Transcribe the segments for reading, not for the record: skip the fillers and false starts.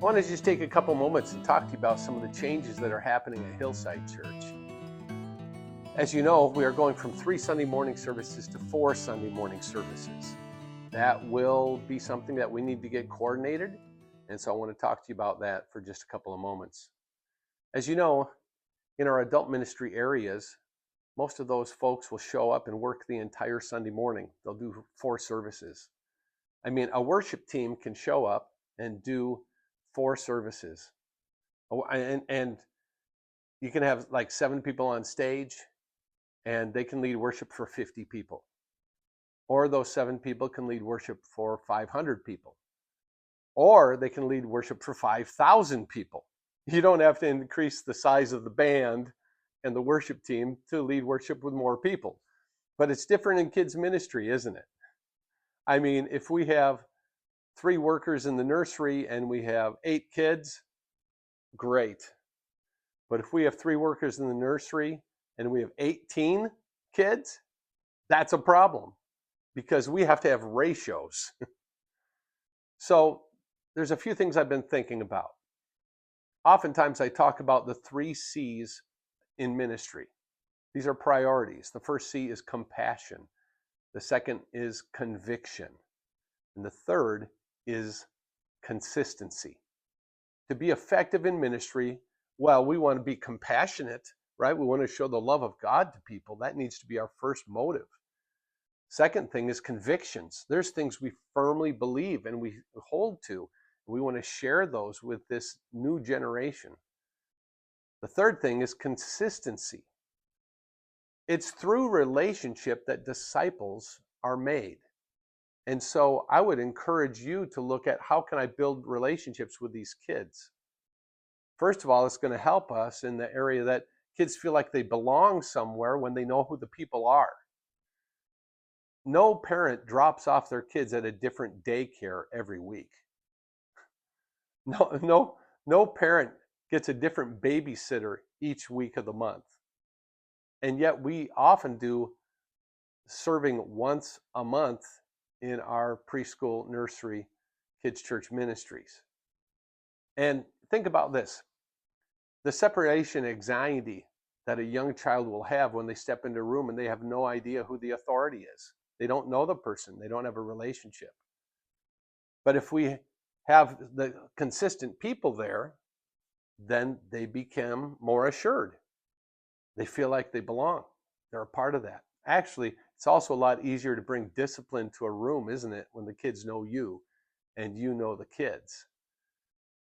I want to just take a couple moments and talk to you about some of the changes that are happening at Hillside Church. As you know, we are going from 3 Sunday morning services to 4 Sunday morning services. That will be something that we need to get coordinated, and so I want to talk to you about that for just a couple of moments. As you know, in our adult ministry areas, most of those folks will show up and work the entire Sunday morning. They'll do 4 services. I mean, a worship team can show up and do 4 services. And you can have like 7 people on stage and they can lead worship for 50 people. Or those 7 people can lead worship for 500 people. Or they can lead worship for 5,000 people. You don't have to increase the size of the band and the worship team to lead worship with more people. But it's different in kids' ministry, isn't it? I mean, if we have 3 workers in the nursery and we have 8 kids, great. But if we have 3 workers in the nursery and we have 18 kids, that's a problem because we have to have ratios. So there's a few things I've been thinking about. Oftentimes I talk about the 3 C's in ministry. These are priorities. The first C is compassion. The second is conviction. And the third is consistency. To be effective in ministry, well, we want to be compassionate, right? We want to show the love of God to people. That needs to be our first motive. Second thing is convictions. There's things we firmly believe and we hold to. We want to share those with this new generation. The third thing is consistency. It's through relationship that disciples are made. And so I would encourage you to look at how can I build relationships with these kids. First of all, it's going to help us in the area that kids feel like they belong somewhere when they know who the people are. No parent drops off their kids at a different daycare every week. No parent gets a different babysitter each week of the month. And yet we often do serving once a month in our preschool, nursery, kids' church ministries. And think about this. The separation anxiety that a young child will have when they step into a room and they have no idea who the authority is. They don't know the person. They don't have a relationship. But if we have the consistent people there, then they become more assured. They feel like they belong. They're a part of that. Actually, it's also a lot easier to bring discipline to a room, isn't it, when the kids know you and you know the kids.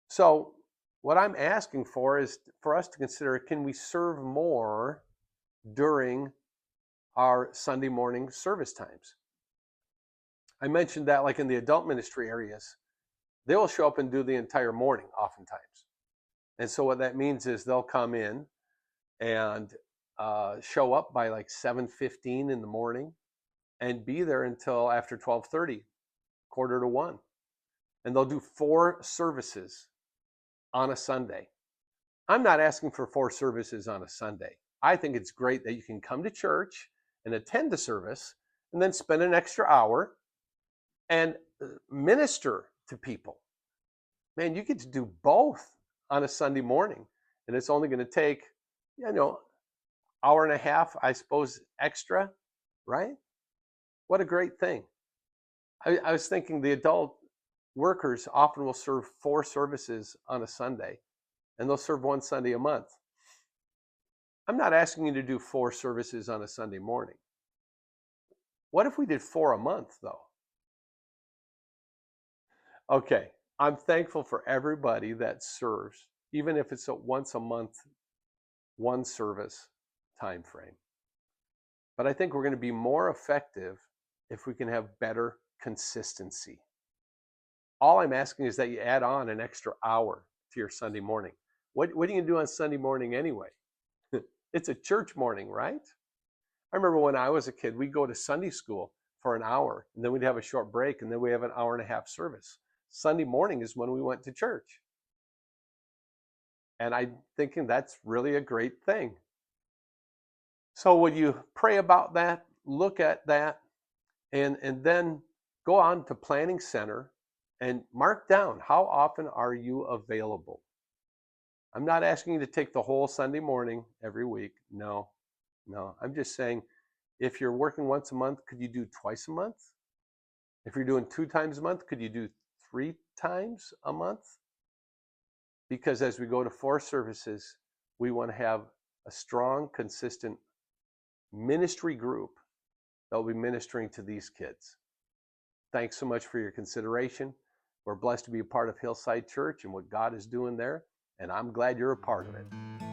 So what I'm asking for is for us to consider, can we serve more during our Sunday morning service times? I mentioned that like in the adult ministry areas, they will show up and do the entire morning oftentimes. And so what that means is they'll come in and show up by like 7:15 in the morning and be there until after 12:30, 12:45. And they'll do 4 services on a Sunday. I'm not asking for 4 services on a Sunday. I think it's great that you can come to church and attend the service and then spend an extra hour and minister to people. Man, you get to do both on a Sunday morning. And it's only going to take, hour and a half, I suppose, extra, right? What a great thing. I was thinking the adult workers often will serve 4 services on a Sunday, and they'll serve 1 Sunday a month. I'm not asking you to do 4 services on a Sunday morning. What if we did 4 a month, though? Okay, I'm thankful for everybody that serves, even if it's a once a month, 1 service time frame. But I think we're going to be more effective if we can have better consistency. All I'm asking is that you add on an extra hour to your Sunday morning. What are you going to do on Sunday morning anyway? It's a church morning, right? I remember when I was a kid, we'd go to Sunday school for an hour, and then we'd have a short break, and then we have an hour and a half service. Sunday morning is when we went to church. And I'm thinking that's really a great thing. So would you pray about that, look at that, and then go on to Planning Center And mark down, how often are you available? I'm not asking you to take the whole Sunday morning every week. No, no. I'm just saying, if you're working once a month, could you do twice a month? If you're doing 2 times a month, could you do 3 times a month? Because as we go to 4 services, we want to have a strong, consistent ministry group that will be ministering to these kids. Thanks so much for your consideration. We're blessed to be a part of Hillside Church and what God is doing there, and I'm glad you're a part of it.